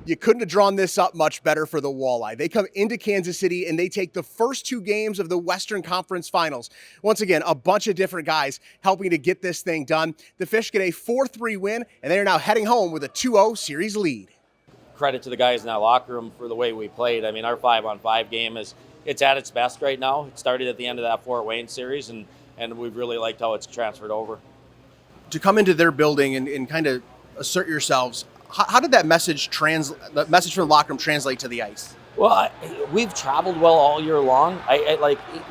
You couldn't have drawn this up much better for the Walleye. They come into Kansas City and they take the first two games of the Western Conference Finals. Once again, a bunch of different guys helping to get this thing done. The Fish get a 4-3 win, and they are now heading home with a 2-0 series lead. Credit to the guys in that locker room for the way we played. I mean, our 5-on-5 game it's at its best right now. It started at the end of that Fort Wayne series, and we've really liked how it's transferred over. To come into their building and kind of assert yourselves, how did that message from the locker room translate to the ice? Well, we've traveled well all year long.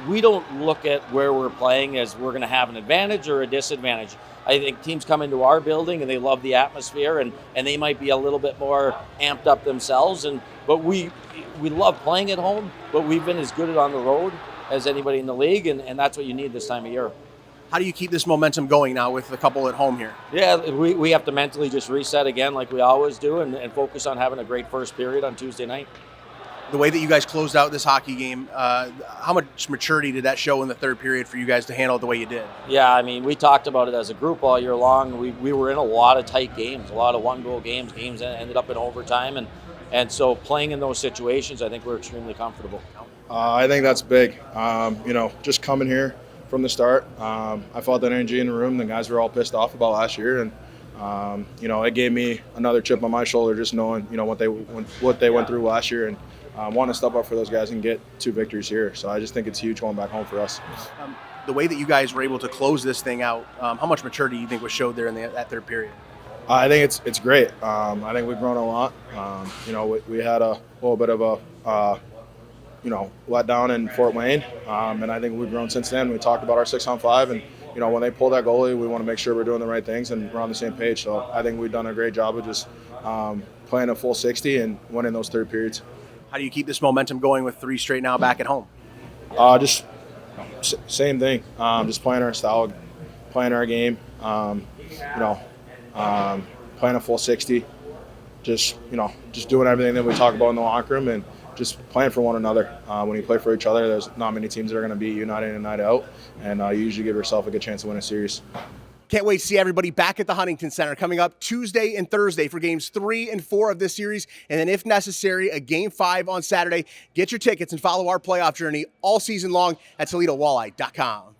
We don't look at where we're playing as we're going to have an advantage or a disadvantage. I think teams come into our building and they love the atmosphere, and they might be a little bit more amped up themselves. But we love playing at home, but we've been as good on the road as anybody in the league, and that's what you need this time of year. How do you keep this momentum going now with a couple at home here? Yeah, we have to mentally just reset again like we always do and focus on having a great first period on Tuesday night. The way that you guys closed out this hockey game, how much maturity did that show in the third period for you guys to handle it the way you did? Yeah, I mean, we talked about it as a group all year long. We were in a lot of tight games, a lot of one-goal games that ended up in overtime. And so playing in those situations, I think we're extremely comfortable. I think that's big. Just coming here from the start, I felt that energy in the room. The guys were all pissed off about last year, and it gave me another chip on my shoulder just knowing what they went through last year, and want to step up for those guys and get 2 victories here. So I just think it's huge going back home for us. The way that you guys were able to close this thing out, how much maturity do you think was showed there in that third period? I think it's great. I think we've grown a lot. We had a little bit of a let down in Fort Wayne, and I think we've grown since then. We talked about our 6-on-5, and when they pull that goalie, we want to make sure we're doing the right things and we're on the same page. So I think we've done a great job of just playing a full 60 and winning those third periods. How do you keep this momentum going with 3 straight now back at home? Same thing. Just playing our style, playing our game. Playing a full 60. Just doing everything that we talk about in the locker room and just playing for one another. When you play for each other, there's not many teams that are going to be you night in and night out, and you usually give yourself a good chance to win a series. Can't wait to see everybody back at the Huntington Center coming up Tuesday and Thursday for games 3 and 4 of this series, and then if necessary, a game 5 on Saturday. Get your tickets and follow our playoff journey all season long at ToledoWalleye.com.